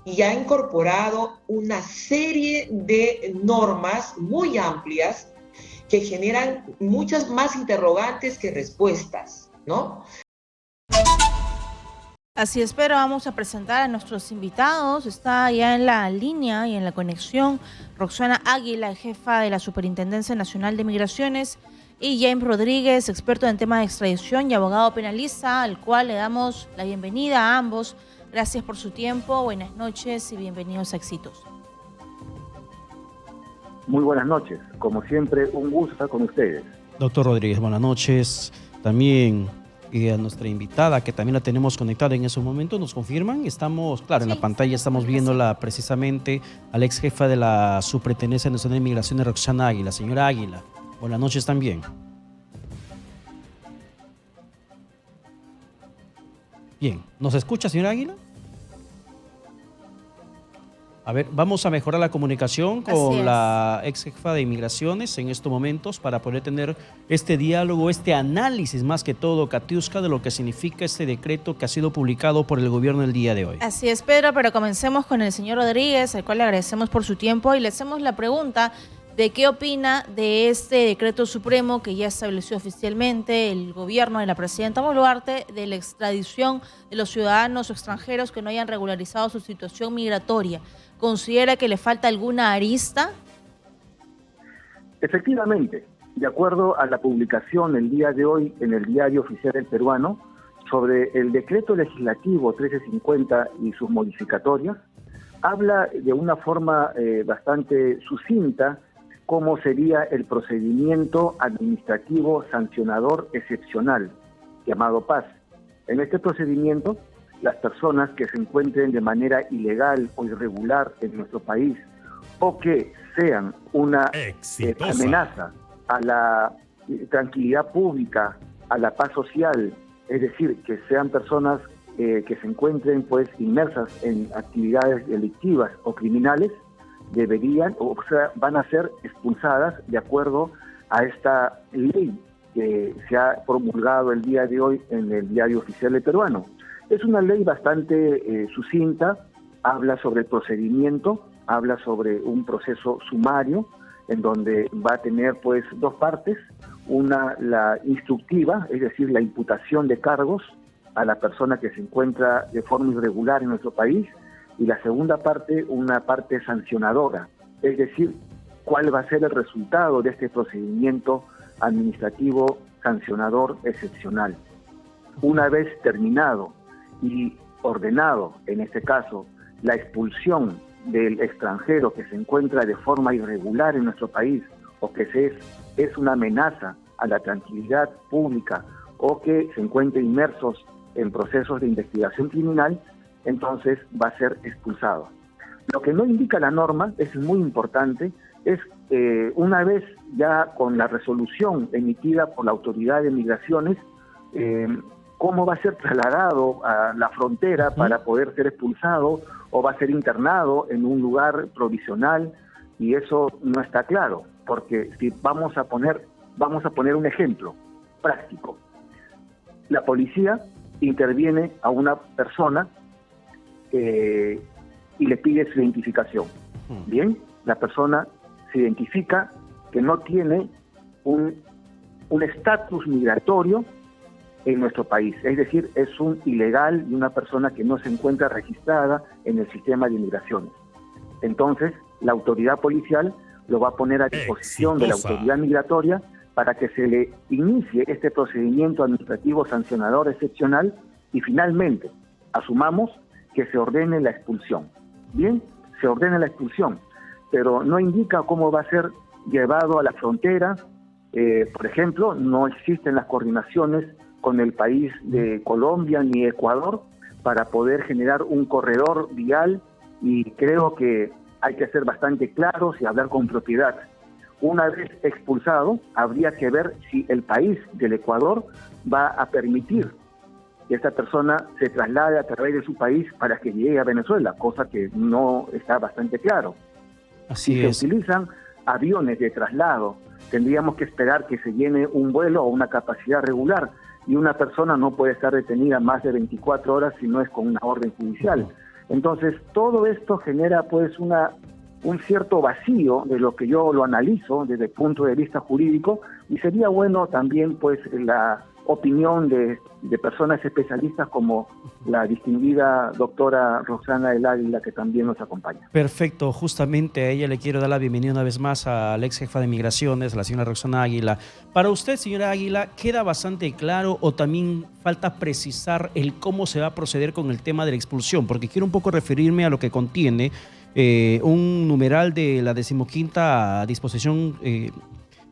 y ha incorporado una serie de normas muy amplias que generan muchas más interrogantes que respuestas, ¿no? Así es, pero vamos a presentar a nuestros invitados. Está ya en la línea y en la conexión Roxana Águila, jefa de la Superintendencia Nacional de Migraciones, y James Rodríguez, experto en temas de extradición y abogado penalista, al cual le damos la bienvenida a ambos. Gracias por su tiempo, buenas noches y bienvenidos a Éxitos. Muy buenas noches, como siempre un gusto estar con ustedes. Doctor Rodríguez, buenas noches. También a nuestra invitada, que también la tenemos conectada en ese momento, ¿nos confirman? Estamos, claro, en la pantalla estamos viéndola precisamente a la ex jefa de la Superintendencia Nacional de Migraciones, Roxana Águila. Señora Águila, buenas noches también. Bien, ¿nos escucha, señora Águila? A ver, vamos a mejorar la comunicación con la ex jefa de Inmigraciones en estos momentos para poder tener este diálogo, este análisis más que todo, Katiuska, de lo que significa este decreto que ha sido publicado por el gobierno el día de hoy. Así es, Pedro, pero comencemos con el señor Rodríguez, al cual le agradecemos por su tiempo y le hacemos la pregunta de qué opina de este decreto supremo que ya estableció oficialmente el gobierno de la presidenta Boluarte de la extradición de los ciudadanos extranjeros que no hayan regularizado su situación migratoria. ¿Considera que le falta alguna arista? Efectivamente, de acuerdo a la publicación el día de hoy en el Diario Oficial del Peruano sobre el decreto legislativo 1350 y sus modificatorias, habla de una forma bastante sucinta cómo sería el procedimiento administrativo sancionador excepcional, llamado PAS. En este procedimiento, las personas que se encuentren de manera ilegal o irregular en nuestro país o que sean una amenaza a la tranquilidad pública, a la paz social, es decir, que sean personas que se encuentren pues inmersas en actividades delictivas o criminales, deberían, o sea, van a ser expulsadas de acuerdo a esta ley que se ha promulgado el día de hoy en el Diario Oficial del Peruano. Es una ley bastante sucinta, habla sobre el procedimiento, habla sobre un proceso sumario en donde va a tener pues dos partes, una la instructiva, es decir, la imputación de cargos a la persona que se encuentra de forma irregular en nuestro país, y la segunda parte, una parte sancionadora, es decir, cuál va a ser el resultado de este procedimiento administrativo sancionador excepcional. Una vez terminado y ordenado, en este caso, la expulsión del extranjero que se encuentra de forma irregular en nuestro país o que es una amenaza a la tranquilidad pública o que se encuentre inmersos en procesos de investigación criminal, entonces va a ser expulsado. Lo que no indica la norma, es muy importante, es una vez ya con la resolución emitida por la Autoridad de Migraciones, cómo va a ser trasladado a la frontera para poder ser expulsado o va a ser internado en un lugar provisional, y eso no está claro, porque si vamos a poner un ejemplo práctico. La policía interviene a una persona y le pide su identificación. Bien, la persona se identifica que no tiene un estatus migratorio en nuestro país, es decir, es un ilegal y una persona que no se encuentra registrada en el sistema de inmigraciones. Entonces, la autoridad policial lo va a poner a disposición de la autoridad migratoria para que se le inicie este procedimiento administrativo sancionador excepcional y finalmente, asumamos que se ordene la expulsión. Bien, se ordena la expulsión, pero no indica cómo va a ser llevado a la frontera. Por ejemplo, no existen las coordinaciones con el país de Colombia ni Ecuador para poder generar un corredor vial, y creo que hay que ser bastante claros y hablar con propiedad. Una vez expulsado, habría que ver si el país del Ecuador va a permitir que esta persona se traslade a través de su país para que llegue a Venezuela, cosa que no está bastante claro. Si se utilizan aviones de traslado, tendríamos que esperar que se llene un vuelo o una capacidad regular, y una persona no puede estar detenida más de 24 horas si no es con una orden judicial. Entonces, todo esto genera pues un cierto vacío de lo que yo lo analizo desde el punto de vista jurídico, y sería bueno también pues la opinión de personas especialistas como la distinguida doctora Roxana del Águila, que también nos acompaña. Perfecto, justamente a ella le quiero dar la bienvenida una vez más a la ex jefa de Migraciones, la señora Roxana Águila. Para usted, señora Águila, ¿queda bastante claro o también falta precisar el cómo se va a proceder con el tema de la expulsión? Porque quiero un poco referirme a lo que contiene un numeral de la 15ª disposición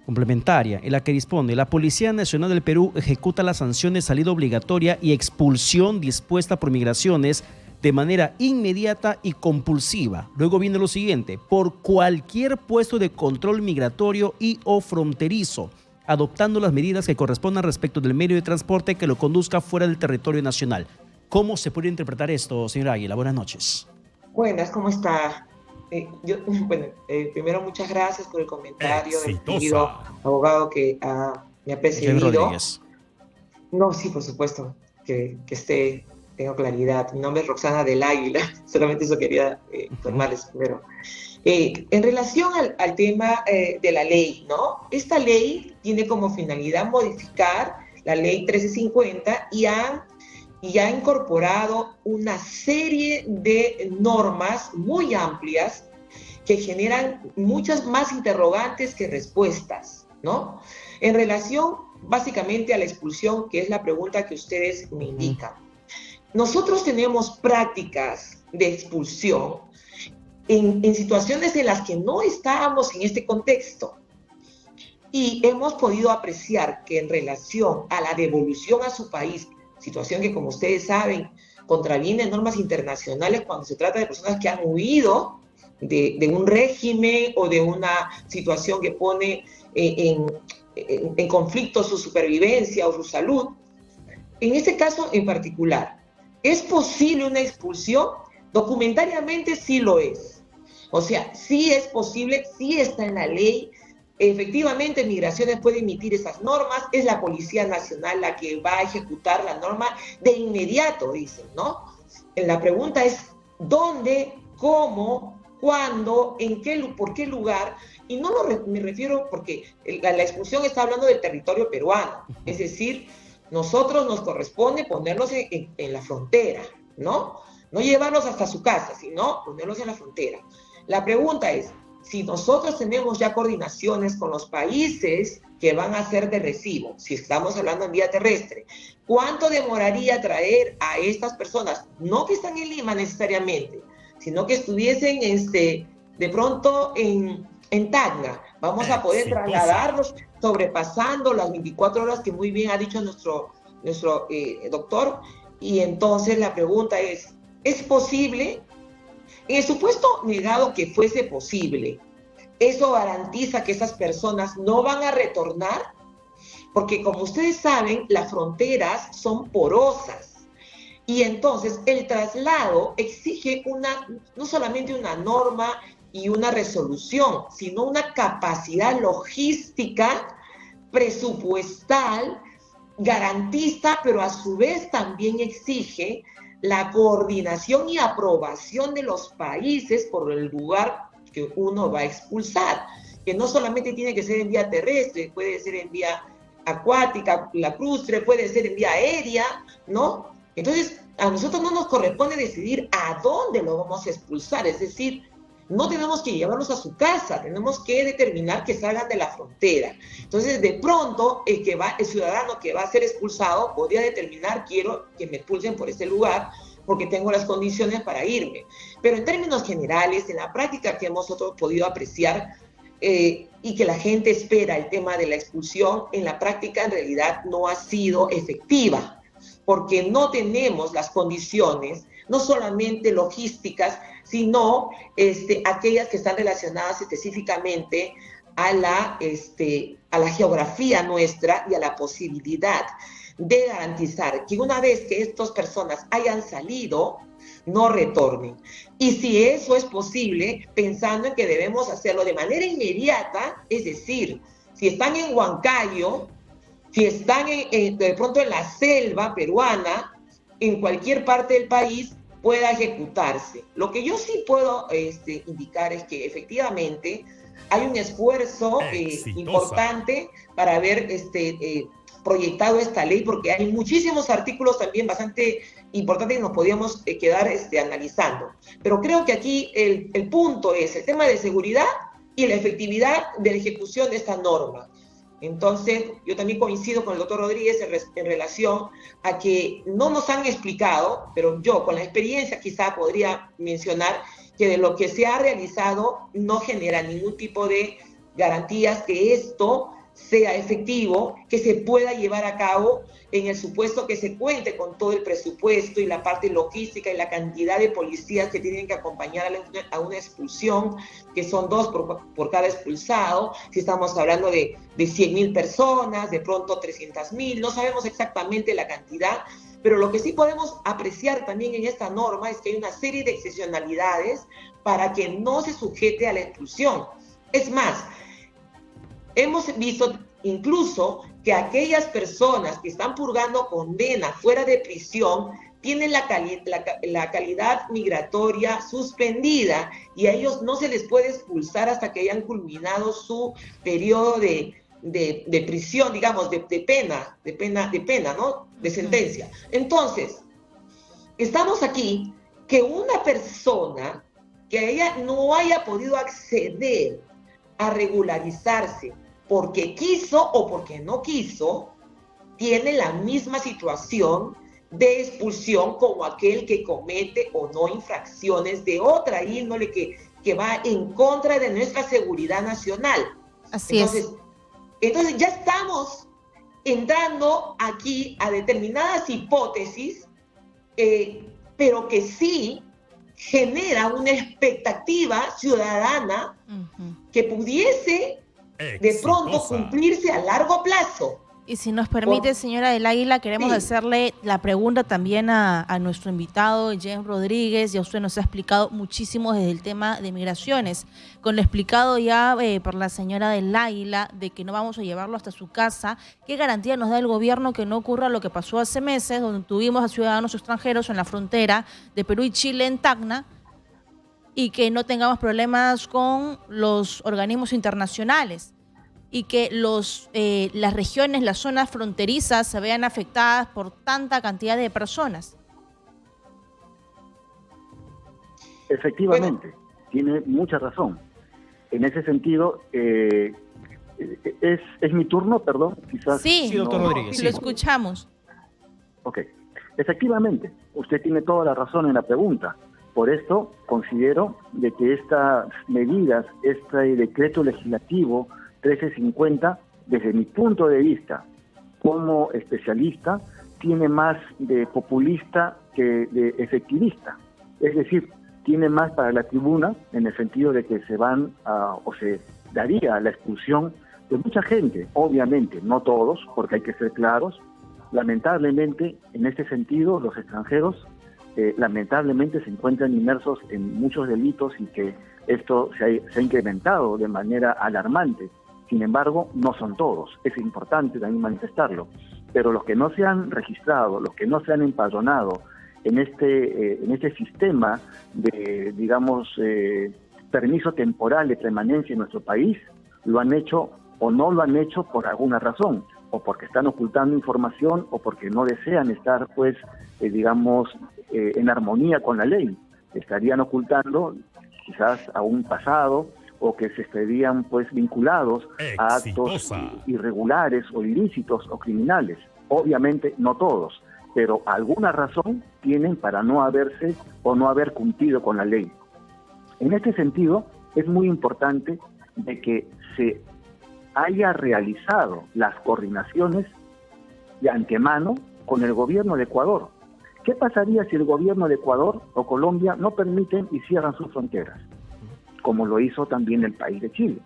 complementaria, en la que dispone: la Policía Nacional del Perú ejecuta las sanciones de salida obligatoria y expulsión dispuesta por Migraciones de manera inmediata y compulsiva. Luego viene lo siguiente: por cualquier puesto de control migratorio y o fronterizo, adoptando las medidas que correspondan respecto del medio de transporte que lo conduzca fuera del territorio nacional. ¿Cómo se puede interpretar esto, señora Águila? Buenas noches. Buenas, ¿cómo está? Primero, muchas gracias por el comentario del querido abogado que me ha precedido. No, sí, por supuesto, que tengo claridad. Mi nombre es Roxana del Águila, solamente eso quería informarles primero. En relación al tema de la ley, ¿no? Esta ley tiene como finalidad modificar la ley 1350 y ha incorporado una serie de normas muy amplias que generan muchas más interrogantes que respuestas, ¿no? En relación básicamente a la expulsión, que es la pregunta que ustedes me indican. Nosotros tenemos prácticas de expulsión en situaciones en las que no estábamos en este contexto. Y hemos podido apreciar que en relación a la devolución a su país, situación que, como ustedes saben, contraviene normas internacionales cuando se trata de personas que han huido de un régimen o de una situación que pone en conflicto su supervivencia o su salud. En este caso en particular, ¿es posible una expulsión? Documentariamente sí lo es. O sea, sí es posible, sí está en la ley. Efectivamente, Migraciones puede emitir esas normas, es la Policía Nacional la que va a ejecutar la norma de inmediato, dicen, ¿no? La pregunta es, ¿dónde, cómo, cuándo, por qué lugar? Y no me refiero porque la expulsión está hablando del territorio peruano, es decir, nosotros nos corresponde ponerlos en la frontera, ¿no? No llevarlos hasta su casa, sino ponerlos en la frontera. La pregunta es, si nosotros tenemos ya coordinaciones con los países que van a ser de recibo, si estamos hablando en vía terrestre, ¿cuánto demoraría traer a estas personas? No que están en Lima necesariamente, sino que estuviesen de pronto en Tacna. Vamos a poder trasladarlos sobrepasando las 24 horas que muy bien ha dicho nuestro doctor. Y entonces la pregunta ¿es posible? En el supuesto negado que fuese posible, ¿eso garantiza que esas personas no van a retornar? Porque como ustedes saben, las fronteras son porosas. Y entonces el traslado exige no solamente una norma y una resolución, sino una capacidad logística, presupuestal, garantista, pero a su vez también exige la coordinación y aprobación de los países por el lugar que uno va a expulsar, que no solamente tiene que ser en vía terrestre, puede ser en vía acuática, lacustre, puede ser en vía aérea, ¿no? Entonces, a nosotros no nos corresponde decidir a dónde lo vamos a expulsar, es decir, no tenemos que llevarlos a su casa, tenemos que determinar que salgan de la frontera. Entonces, de pronto, el ciudadano que va a ser expulsado podría determinar, quiero que me expulsen por este lugar porque tengo las condiciones para irme. Pero en términos generales, en la práctica que hemos nosotros podido apreciar y que la gente espera el tema de la expulsión, en la práctica en realidad no ha sido efectiva, porque no tenemos las condiciones, no solamente logísticas, sino aquellas que están relacionadas específicamente a la geografía nuestra y a la posibilidad de garantizar que una vez que estas personas hayan salido, no retornen. Y si eso es posible, pensando en que debemos hacerlo de manera inmediata, es decir, si están en Huancayo, si están de pronto en la selva peruana, en cualquier parte del país, pueda ejecutarse. Lo que yo sí puedo indicar es que efectivamente hay un esfuerzo importante para haber proyectado esta ley, porque hay muchísimos artículos también bastante importantes que nos podíamos quedar analizando. Pero creo que aquí el punto es el tema de seguridad y la efectividad de la ejecución de esta norma. Entonces, yo también coincido con el doctor Rodríguez en relación a que no nos han explicado, pero yo con la experiencia quizá podría mencionar que de lo que se ha realizado no genera ningún tipo de garantías que esto sea efectivo, que se pueda llevar a cabo en el supuesto que se cuente con todo el presupuesto y la parte logística y la cantidad de policías que tienen que acompañar a una expulsión, que son 2 por cada expulsado. Si estamos hablando de 100.000 personas, de pronto 300.000, no sabemos exactamente la cantidad, pero lo que sí podemos apreciar también en esta norma es que hay una serie de excepcionalidades para que no se sujete a la expulsión. Es más, hemos visto incluso que aquellas personas que están purgando condena fuera de prisión tienen la calidad migratoria suspendida y a ellos no se les puede expulsar hasta que hayan culminado su periodo de prisión, digamos, de pena, ¿no? De sentencia. Entonces, estamos aquí que una persona que ella no haya podido acceder a regularizarse porque quiso o porque no quiso, tiene la misma situación de expulsión como aquel que comete o no infracciones de otra índole que va en contra de nuestra seguridad nacional. Así es. Entonces ya estamos entrando aquí a determinadas hipótesis, pero que sí genera una expectativa ciudadana que pudiese de pronto cumplirse a largo plazo. Y si nos permite, señora del Águila, queremos hacerle la pregunta también a nuestro invitado, James Rodríguez. Ya usted nos ha explicado muchísimo desde el tema de migraciones. Con lo explicado ya por la señora del Águila de que no vamos a llevarlo hasta su casa, ¿qué garantía nos da el gobierno que no ocurra lo que pasó hace meses, donde tuvimos a ciudadanos extranjeros en la frontera de Perú y Chile en Tacna, y que no tengamos problemas con los organismos internacionales y que las regiones, las zonas fronterizas se vean afectadas por tanta cantidad de personas? Efectivamente, tiene mucha razón. En ese sentido, ¿es mi turno, perdón? Quizás sí, doctor Rodríguez. Sí, lo escuchamos. Ok. Efectivamente, usted tiene toda la razón en la pregunta. Por esto considero de que estas medidas, este decreto legislativo 1350, desde mi punto de vista como especialista, tiene más de populista que de efectivista. Es decir, tiene más para la tribuna en el sentido de que se daría la expulsión de mucha gente, obviamente, no todos, porque hay que ser claros. Lamentablemente, en este sentido, los extranjeros lamentablemente se encuentran inmersos en muchos delitos y que esto se ha incrementado de manera alarmante. Sin embargo, no son todos, es importante también manifestarlo, pero los que no se han registrado, los que no se han empadronado en este sistema de, digamos, permiso temporal de permanencia en nuestro país, lo han hecho o no lo han hecho por alguna razón, o porque están ocultando información o porque no desean estar, pues, en armonía con la ley. Estarían ocultando quizás a un pasado o que se estarían, pues, vinculados a actos irregulares o ilícitos o criminales. Obviamente no todos, pero alguna razón tienen para no haberse o no haber cumplido con la ley. En este sentido, es muy importante de que se haya realizado las coordinaciones de antemano con el gobierno de Ecuador. ¿Qué pasaría si el gobierno de Ecuador o Colombia no permiten y cierran sus fronteras? Como lo hizo también el país de Chile.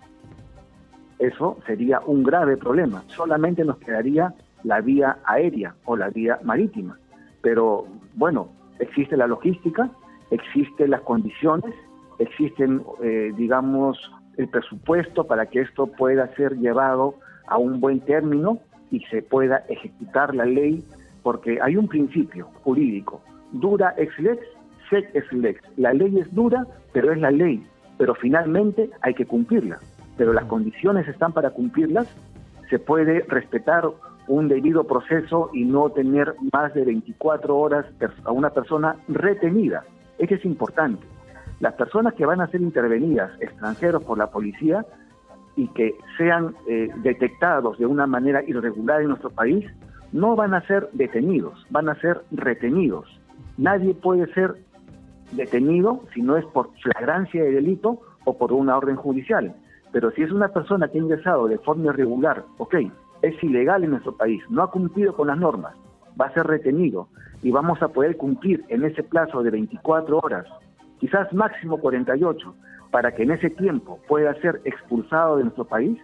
Eso sería un grave problema. Solamente nos quedaría la vía aérea o la vía marítima. Pero, bueno, existe la logística, existen las condiciones, existen, el presupuesto para que esto pueda ser llevado a un buen término y se pueda ejecutar la ley, porque hay un principio jurídico: dura ex lex, sed es lex. La ley es dura, pero es la ley. Pero finalmente hay que cumplirla. Pero las condiciones están para cumplirlas. Se puede respetar un debido proceso y no tener más de 24 horas a una persona retenida. Eso es importante. Las personas que van a ser intervenidas, extranjeros por la policía, y que sean detectados de una manera irregular en nuestro país, no van a ser detenidos, van a ser retenidos. Nadie puede ser detenido si no es por flagrancia de delito o por una orden judicial. Pero si es una persona que ha ingresado de forma irregular, es ilegal en nuestro país, no ha cumplido con las normas, va a ser retenido y vamos a poder cumplir en ese plazo de 24 horas, quizás máximo 48, para que en ese tiempo pueda ser expulsado de nuestro país.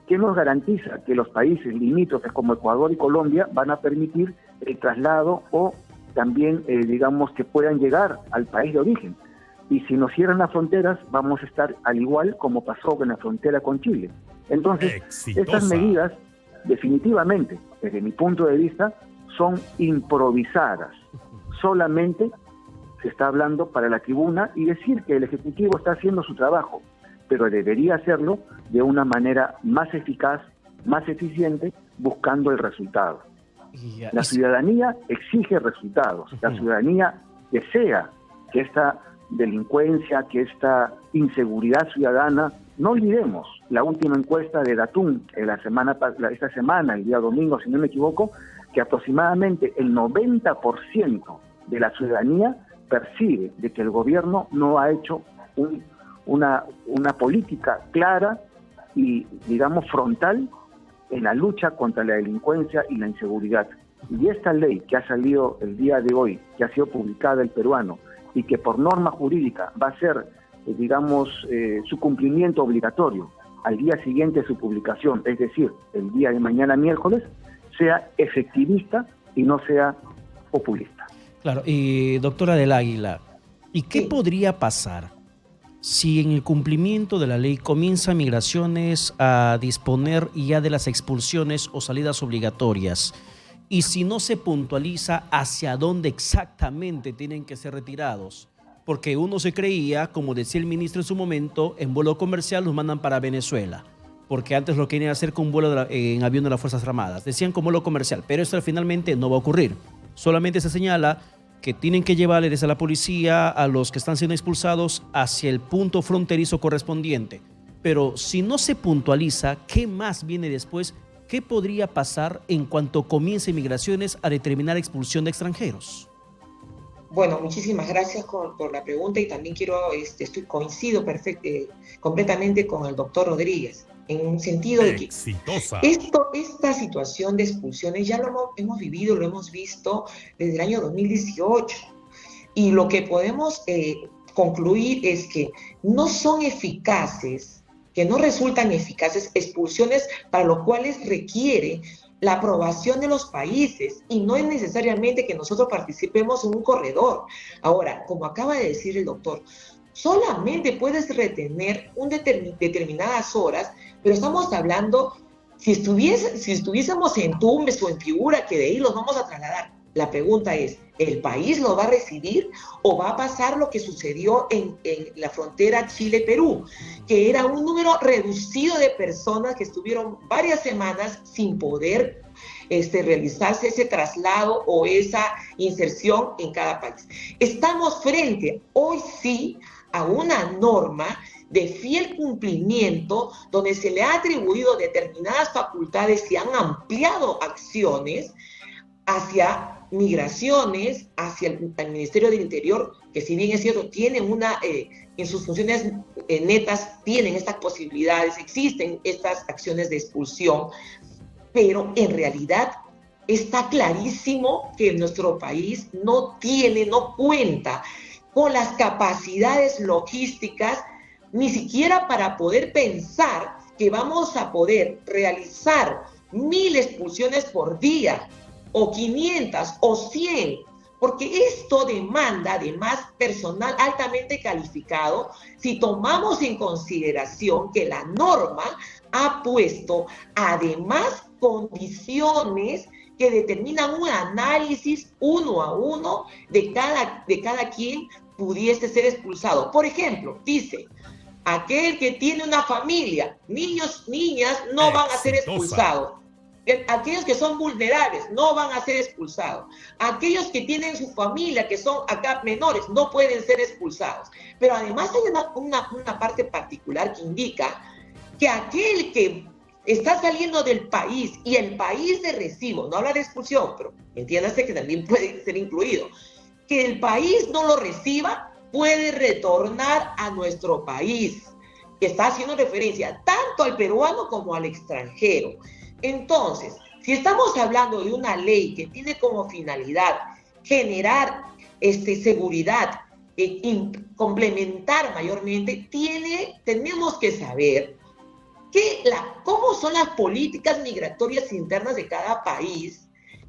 ¿Qué nos garantiza que los países limítrofes como Ecuador y Colombia van a permitir el traslado o también, digamos, que puedan llegar al país de origen? Y si nos cierran las fronteras, vamos a estar al igual como pasó con la frontera con Chile. Entonces, estas medidas, definitivamente, desde mi punto de vista, son improvisadas. Solamente se está hablando para la tribuna y decir que el Ejecutivo está haciendo su trabajo, pero debería hacerlo de una manera más eficaz, más eficiente, buscando el resultado. La ciudadanía exige resultados, la ciudadanía desea que esta delincuencia, que esta inseguridad ciudadana, no olvidemos la última encuesta de Datum esta semana, el día domingo, si no me equivoco, que aproximadamente el 90% de la ciudadanía percibe de que el gobierno no ha hecho una política clara y, digamos, frontal en la lucha contra la delincuencia y la inseguridad. Y esta ley que ha salido el día de hoy, que ha sido publicada el peruano, y que por norma jurídica va a ser, digamos, su cumplimiento obligatorio al día siguiente de su publicación, es decir, el día de mañana miércoles, sea efectivista y no sea populista. Claro, y doctora del Águila, ¿y qué podría pasar si en el cumplimiento de la ley comienza Migraciones a disponer ya de las expulsiones o salidas obligatorias? Y si no se puntualiza hacia dónde exactamente tienen que ser retirados, porque uno se creía, como decía el ministro en su momento, en vuelo comercial los mandan para Venezuela, porque antes lo querían hacer con vuelo en avión de las Fuerzas Armadas. Decían con vuelo comercial, pero esto finalmente no va a ocurrir. Solamente se señala que tienen que llevarle desde la policía a los que están siendo expulsados hacia el punto fronterizo correspondiente. Pero si no se puntualiza, ¿qué más viene después? ¿Qué podría pasar en cuanto comience Migraciones a determinar expulsión de extranjeros? Bueno, muchísimas gracias por la pregunta y también coincido completamente con el doctor Rodríguez, en un sentido de que esta situación de expulsiones ya lo hemos vivido, lo hemos visto desde el año 2018 y lo que podemos concluir es que no son eficaces, que no resultan eficaces expulsiones para lo cuales requiere la aprobación de los países y no es necesariamente que nosotros participemos en un corredor. Ahora, como acaba de decir el doctor, solamente puedes retener determinadas horas, pero estamos hablando, si estuviésemos en Tumbes o en Piura, que de ahí los vamos a trasladar. La pregunta es, ¿el país lo va a recibir o va a pasar lo que sucedió en la frontera Chile-Perú? Que era un número reducido de personas que estuvieron varias semanas sin poder realizarse ese traslado o esa inserción en cada país. Estamos frente, hoy sí, a una norma de fiel cumplimiento donde se le ha atribuido determinadas facultades y han ampliado acciones hacia Migraciones, hacia el Ministerio del Interior, que si bien es cierto, tienen en sus funciones netas, tienen estas posibilidades, existen estas acciones de expulsión, pero en realidad está clarísimo que nuestro país no cuenta con las capacidades logísticas, ni siquiera para poder pensar que vamos a poder realizar 1000 expulsiones por día, o 500 o 100, porque esto demanda además personal altamente calificado si tomamos en consideración que la norma ha puesto además condiciones que determinan un análisis uno a uno de cada quien pudiese ser expulsado. Por ejemplo, dice, aquel que tiene una familia, niños, niñas, no van a ser expulsados. Aquellos que son vulnerables no van a ser expulsados. Aquellos que tienen su familia, que son acá menores, no pueden ser expulsados. Pero además hay una parte particular que indica que aquel que está saliendo del país y el país de recibo, no habla de expulsión, pero entiéndase que también puede ser incluido, que el país no lo reciba, puede retornar a nuestro país, que está haciendo referencia tanto al peruano como al extranjero. Entonces, si estamos hablando de una ley que tiene como finalidad generar seguridad, complementar mayormente, tenemos que saber cómo son las políticas migratorias internas de cada país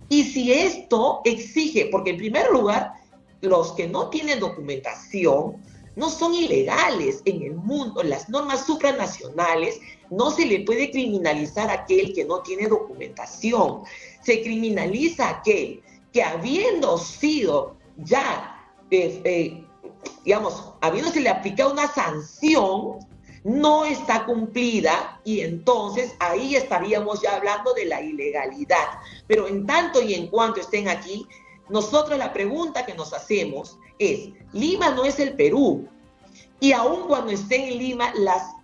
y si esto exige, porque en primer lugar, los que no tienen documentación no son ilegales en el mundo. Las normas supranacionales no se le puede criminalizar a aquel que no tiene documentación. Se criminaliza a aquel que habiendo sido ya, habiéndose le aplicado una sanción, no está cumplida y entonces ahí estaríamos ya hablando de la ilegalidad. Pero en tanto y en cuanto estén aquí, nosotros la pregunta que nos hacemos es, Lima no es el Perú, y aun cuando estén en Lima,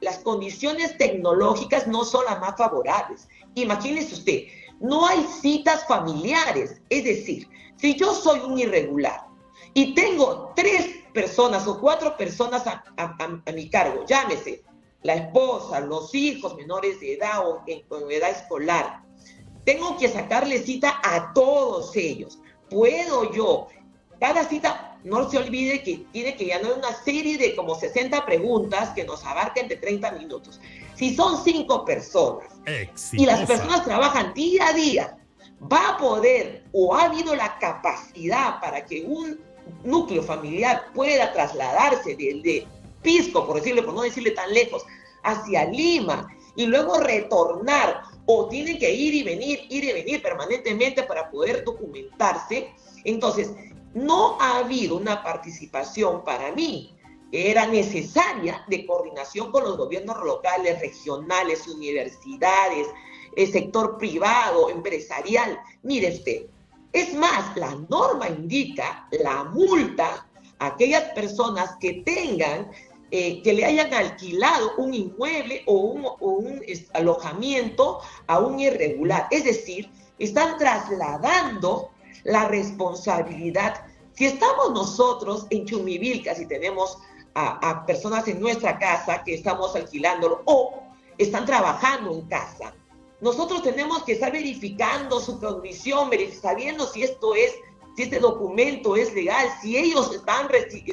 las condiciones tecnológicas no son las más favorables. Imagínese usted, no hay citas familiares, es decir, si yo soy un irregular y tengo 3 personas o 4 personas a mi cargo, llámese la esposa, los hijos menores de edad o en edad escolar, tengo que sacarle cita a todos ellos. Puedo yo, cada cita, no se olvide que tiene que llenar una serie de como 60 preguntas que nos abarquen de 30 minutos. Si son 5 personas y las personas trabajan día a día, va a poder o ha habido la capacidad para que un núcleo familiar pueda trasladarse de Pisco, por no decirle tan lejos, hacia Lima y luego retornar, o tienen que ir y venir permanentemente para poder documentarse. Entonces, no ha habido una participación para mí que era necesaria de coordinación con los gobiernos locales, regionales, universidades, el sector privado, empresarial. Mire usted, es más, la norma indica la multa a aquellas personas que tengan, que le hayan alquilado un inmueble o un alojamiento a un irregular. Es decir, están trasladando la responsabilidad. Si estamos nosotros en Chumivilca, si tenemos a personas en nuestra casa que estamos alquilándolo o están trabajando en casa, nosotros tenemos que estar verificando su condición, sabiendo si este documento es legal, si ellos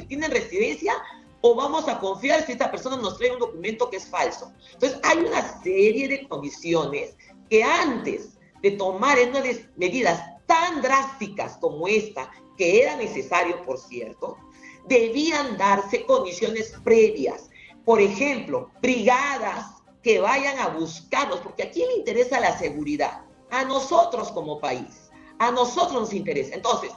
tienen residencia, o vamos a confiar si esta persona nos trae un documento que es falso. Entonces, hay una serie de condiciones que antes de tomar unas medidas tan drásticas como esta, que era necesario, por cierto, debían darse condiciones previas. Por ejemplo, brigadas que vayan a buscarlos, porque ¿a quién le interesa la seguridad? A nosotros como país, a nosotros nos interesa. Entonces,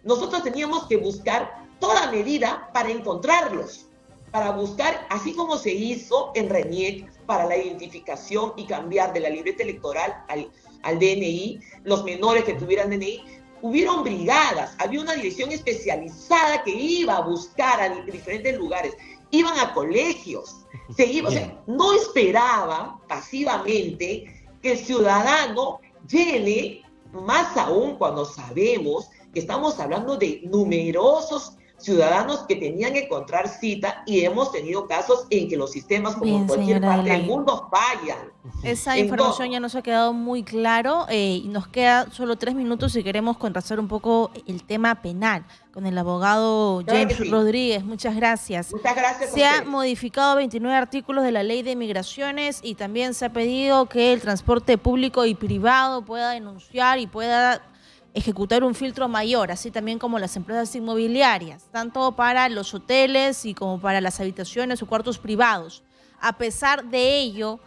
nosotros teníamos que buscar toda medida para encontrarlos, para buscar, así como se hizo en RENIEC para la identificación y cambiar de la libreta electoral al DNI, los menores que tuvieran DNI, hubieron brigadas, había una dirección especializada que iba a buscar a diferentes lugares, iban a colegios, o sea, no esperaban pasivamente que el ciudadano llene, más aún cuando sabemos que estamos hablando de numerosos ciudadanos que tenían que encontrar cita y hemos tenido casos en que los sistemas, como en cualquier parte del mundo, fallan. Esa información ya nos ha quedado muy claro y nos queda solo 3 minutos si queremos contrastar un poco el tema penal con el abogado James Rodríguez. Muchas gracias. Muchas gracias. Se ha modificado 29 artículos de la Ley de Migraciones y también se ha pedido que el transporte público y privado pueda denunciar y pueda ejecutar un filtro mayor, así también como las empresas inmobiliarias, tanto para los hoteles y como para las habitaciones o cuartos privados. A pesar de ello,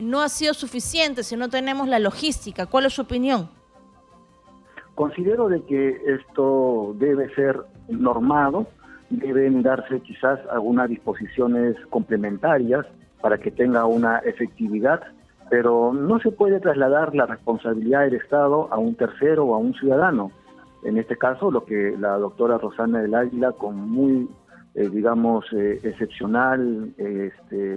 no ha sido suficiente si no tenemos la logística. ¿Cuál es su opinión? Considero de que esto debe ser normado deben darse quizás algunas disposiciones complementarias para que tenga una efectividad, pero no se puede trasladar la responsabilidad del Estado a un tercero o a un ciudadano. En este caso, lo que la doctora Rosana del Águila, con muy, excepcional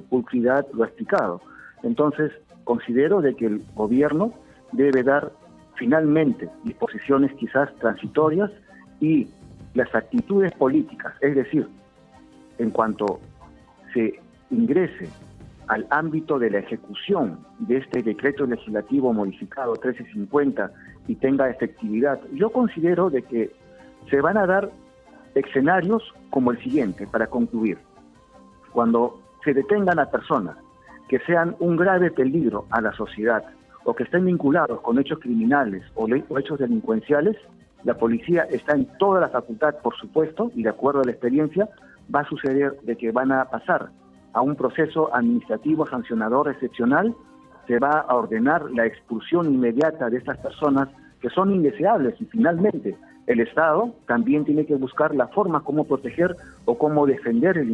pulcritud, lo ha explicado. Entonces, considero de que el gobierno debe dar finalmente disposiciones quizás transitorias y las actitudes políticas, es decir, en cuanto se ingrese al ámbito de la ejecución de este decreto legislativo modificado 1350 y tenga efectividad, yo considero de que se van a dar escenarios como el siguiente, para concluir. Cuando se detengan a personas que sean un grave peligro a la sociedad o que estén vinculados con hechos criminales o hechos delincuenciales, la policía está en toda la facultad, por supuesto, y de acuerdo a la experiencia, va a suceder de que van a pasar a un proceso administrativo sancionador excepcional, se va a ordenar la expulsión inmediata de estas personas que son indeseables y finalmente el Estado también tiene que buscar la forma cómo proteger o cómo defender el